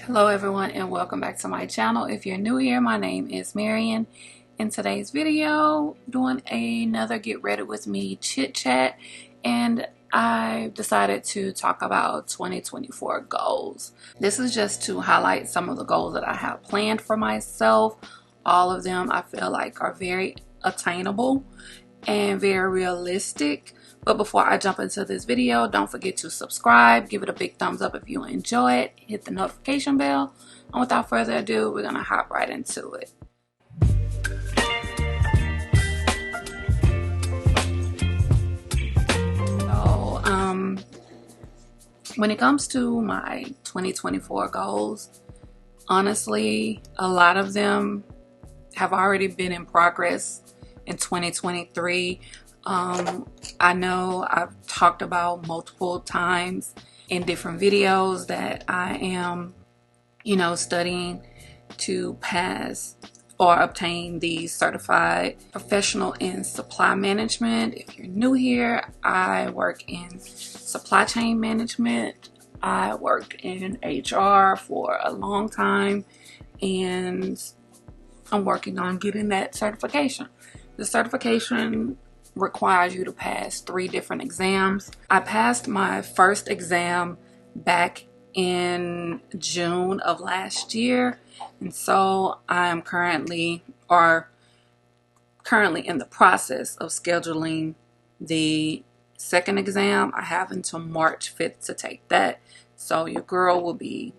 Hello everyone and welcome back to my channel. If you're new here, my name is Marion. In today's video, doing another get ready with me chit chat, and I decided to talk about 2024 goals. This is just to highlight some of the goals that I have planned for myself. All of them I feel like are very attainable and very realistic. But before I jump into this video, don't forget to subscribe, give it a big thumbs up if you enjoy it, hit the notification bell, and without further ado, we're gonna hop right into it. So, when it comes to my 2024 goals, honestly, a lot of them have already been in progress in 2023. I know I've talked about multiple times in different videos that I am, studying to pass or obtain the certified professional in supply management. If you're new here, I work in supply chain management. I worked in HR for a long time, and I'm working on getting that certification. The certification requires you to pass 3 different exams. I passed my first exam back in June of last year, and so I am currently in the process of scheduling the second exam. I have until March 5th to take that, so your girl will be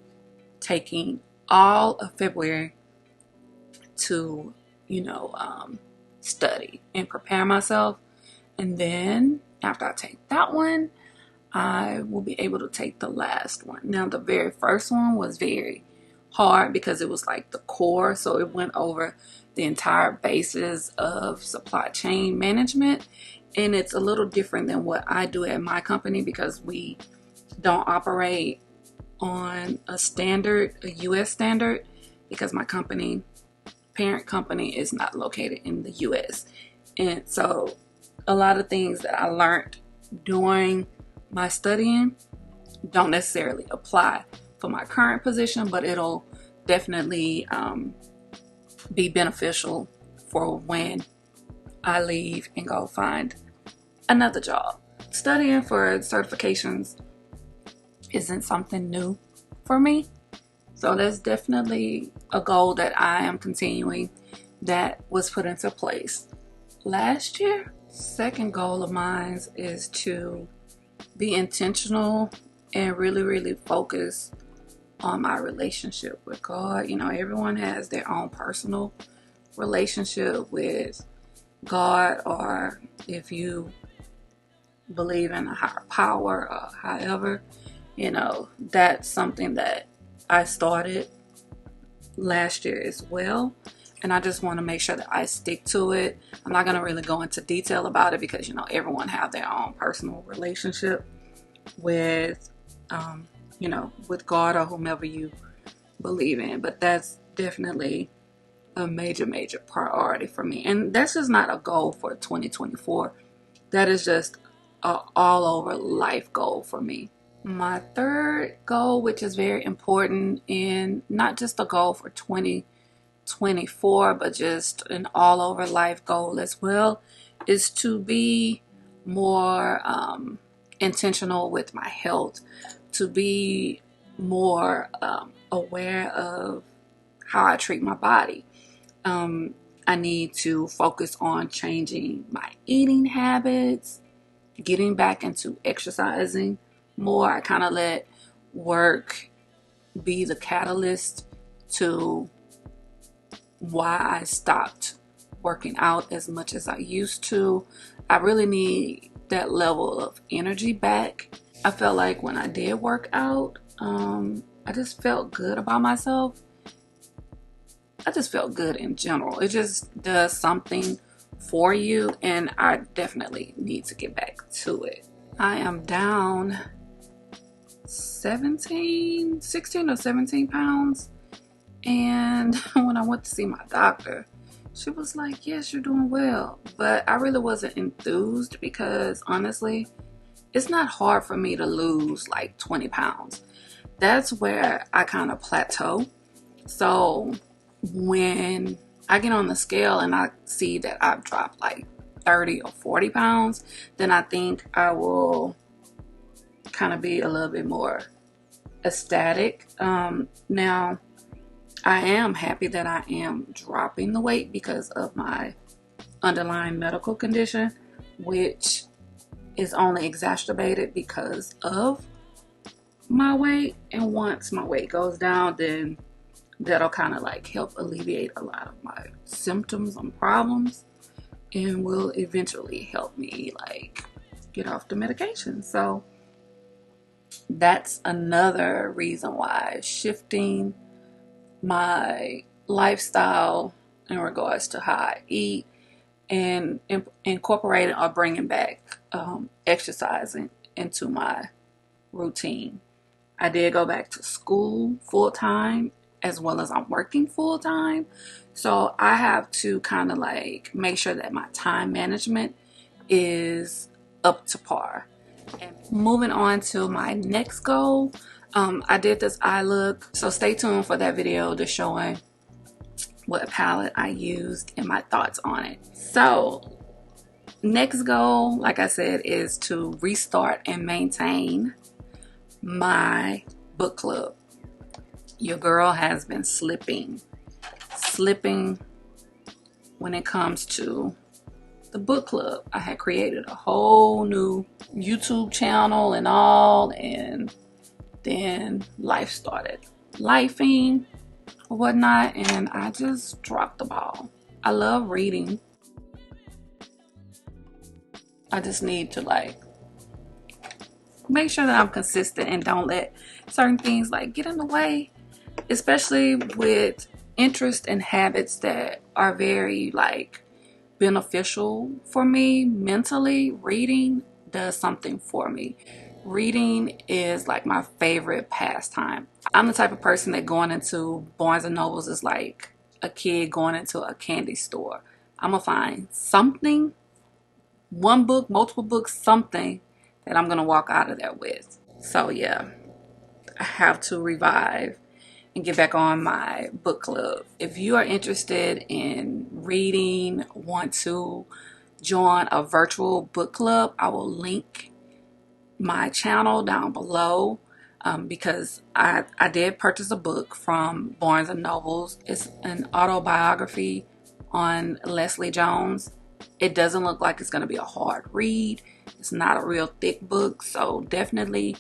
taking all of February to study and prepare myself. And then after I take that one, I will be able to take the last one. Now, the very first one was very hard because it was like the core. So it went over the entire basis of supply chain management. And it's a little different than what I do at my company because we don't operate on a US standard, because my parent company is not located in the US. And so a lot of things that I learned during my studying don't necessarily apply for my current position, but it'll definitely be beneficial for when I leave and go find another job. Studying for certifications isn't something new for me, so that's definitely a goal that I am continuing that was put into place last year. Second goal of mine is to be intentional and really focus on my relationship with God. Everyone has their own personal relationship with God, or if you believe in a higher power or however, that's something that I started last year as well. And I just want to make sure that I stick to it. I'm not going to really go into detail about it because, everyone have their own personal relationship with, with God or whomever you believe in. But that's definitely a major priority for me. And that's just not a goal for 2024. That is just an all over life goal for me. My third goal, which is very important, and not just a goal for 2024, but just an all over life goal as well, is to be more intentional with my health, to be more aware of how I treat my body. I need to focus on changing my eating habits, getting back into exercising more. I kind of let work be the catalyst to why I stopped working out as much as I used to. I really need that level of energy back. I felt like when I did work out, I just felt good about myself. I just felt good in general. It just does something for you, and I definitely need to get back to it. I am down 16 or 17 pounds. And when I went to see my doctor, she was like, yes, you're doing well. But I really wasn't enthused because honestly, it's not hard for me to lose like 20 pounds. that's where I kind of plateau. So when I get on the scale and I see that I've dropped like 30 or 40 pounds, then I think I will kind of be a little bit more ecstatic. Now, I am happy that I am dropping the weight because of my underlying medical condition, which is only exacerbated because of my weight. And once my weight goes down, then that'll kind of like help alleviate a lot of my symptoms and problems, and will eventually help me like get off the medication. So that's another reason why shifting my lifestyle in regards to how I eat and incorporating or bringing back exercising into my routine. I did go back to school full time as well as I'm working full time. So I have to kind of like make sure that my time management is up to par. And moving on to my next goal, I did this eye look, so stay tuned for that video to showing what palette I used and my thoughts on it. So next goal, like I said, is to restart and maintain my book club. Your girl has been slipping when it comes to the book club. I had created a whole new YouTube channel and all, and then life started lifing or whatnot, and I just dropped the ball. I love reading. I just need to like make sure that I'm consistent and don't let certain things like get in the way, especially with interests and habits that are very like beneficial for me mentally. Reading does something for me. Reading is like my favorite pastime. I'm the type of person that going into Barnes and Nobles is like a kid going into a candy store. I'm gonna find something, one book, multiple books, something that I'm gonna walk out of there with. So yeah, I have to revive and get back on my book club. If you are interested in reading, want to join a virtual book club, I will link my channel down below, because I did purchase a book from Barnes and Nobles. It's an autobiography on Leslie Jones. It doesn't look like it's going to be a hard read. It's not a real thick book, so definitely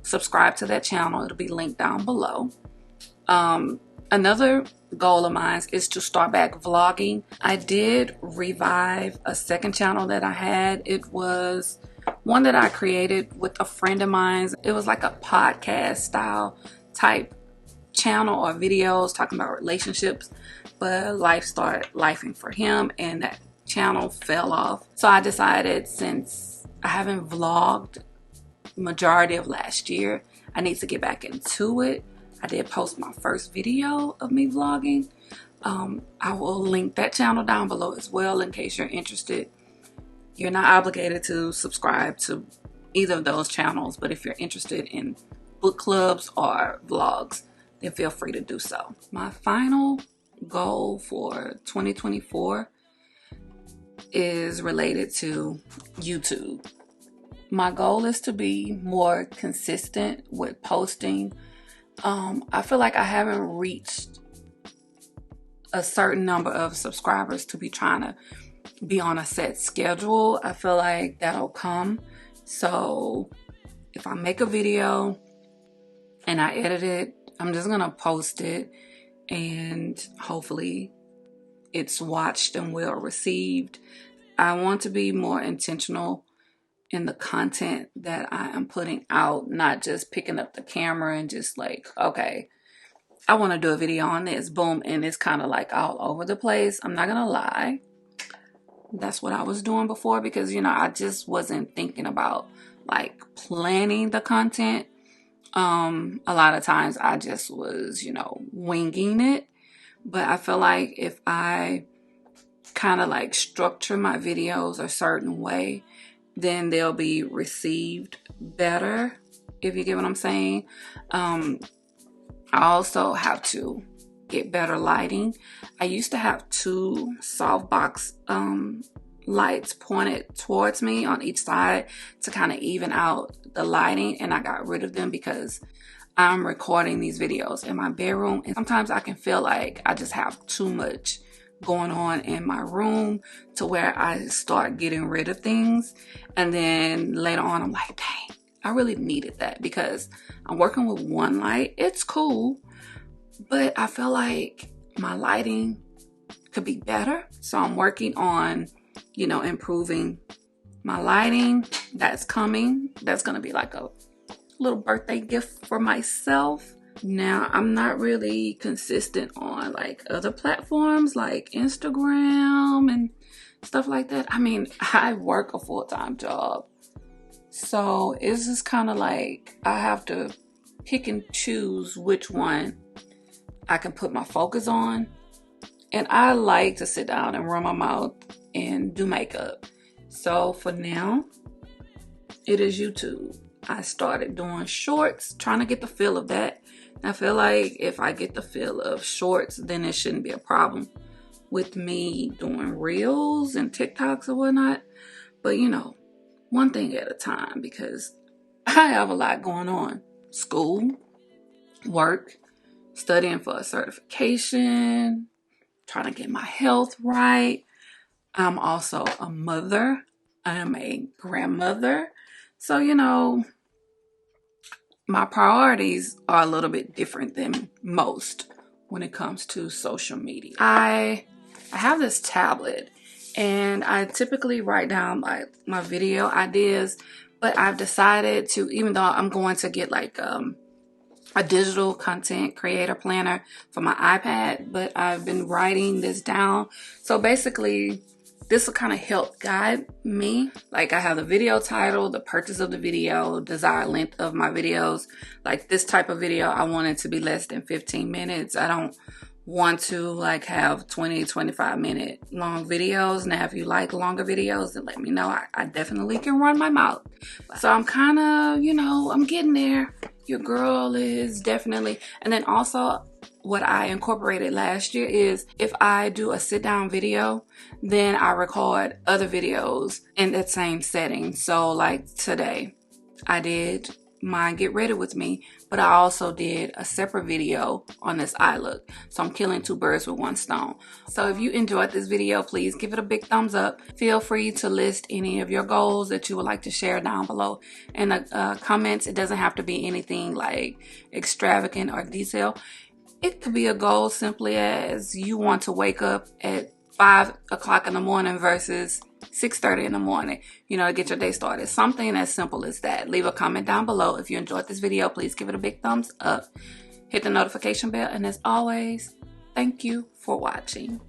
subscribe to that channel. It'll be linked down below. Another goal of mine is to start back vlogging. I did revive a second channel that I had. It was one that I created with a friend of mine. It was like a podcast style type channel or videos talking about relationships, but life started lifing for him and that channel fell off. So I decided, since I haven't vlogged majority of last year, I need to get back into it. I did post my first video of me vlogging. I will link that channel down below as well in case you're interested. You're not obligated to subscribe to either of those channels, but if you're interested in book clubs or vlogs, then feel free to do so. My final goal for 2024 is related to YouTube. My goal is to be more consistent with posting. I feel like I haven't reached a certain number of subscribers to be trying to be on a set schedule. I feel like that'll come. So if I make a video and I edit it, I'm just gonna post it, and hopefully it's watched and well received. I want to be more intentional in the content that I am putting out, not just picking up the camera and just like, okay, I want to do a video on this, boom, and it's kind of like all over the place. I'm not gonna lie, that's what I was doing before, because I just wasn't thinking about like planning the content. A lot of times I just was winging it, but I feel like if I kind of like structure my videos a certain way, then they'll be received better. if you get what I'm saying. I also have to get better lighting. I used to have two softbox lights pointed towards me on each side to kind of even out the lighting, and I got rid of them because I'm recording these videos in my bedroom, and sometimes I can feel like I just have too much going on in my room to where I start getting rid of things, and then later on I'm like, dang, I really needed that because I'm working with one light. It's cool, but I feel like my lighting could be better. So I'm working on, improving my lighting. That's coming. That's going to be like a little birthday gift for myself. Now, I'm not really consistent on like other platforms like Instagram and stuff like that. I mean, I work a full-time job. So it's just kind of like I have to pick and choose which one I can put my focus on. And I like to sit down and run my mouth and do makeup. So for now, it is YouTube. I started doing shorts, trying to get the feel of that. I feel like if I get the feel of shorts, then it shouldn't be a problem with me doing reels and TikToks or whatnot. But one thing at a time, because I have a lot going on. School, work, studying for a certification, trying to get my health right. I'm also a mother. I am a grandmother. So, my priorities are a little bit different than most when it comes to social media. I have this tablet, and I typically write down my video ideas, but I've decided to, even though I'm going to get like a digital content creator planner for my iPad, but I've been writing this down. So basically, this will kind of help guide me. Like I have the video title, the purchase of the video, desired length of my videos. Like this type of video, I want it to be less than 15 minutes. I don't want to like have 20-25 minute long videos. Now if you like longer videos, then let me know. I definitely can run my mouth. So I'm kind of, I'm getting there. Your girl is definitely. And then also what I incorporated last year is if I do a sit down video, then I record other videos in that same setting. So like today, I did my Get Ready With Me, but I also did a separate video on this eye look. So I'm killing two birds with one stone. So if you enjoyed this video, please give it a big thumbs up. Feel free to list any of your goals that you would like to share down below in the comments. It doesn't have to be anything like extravagant or detailed. It could be a goal simply as you want to wake up at 5 o'clock in the morning versus 6:30 in the morning, to get your day started. Something as simple as that. Leave a comment down below. If you enjoyed this video, please give it a big thumbs up. Hit the notification bell. And as always, thank you for watching.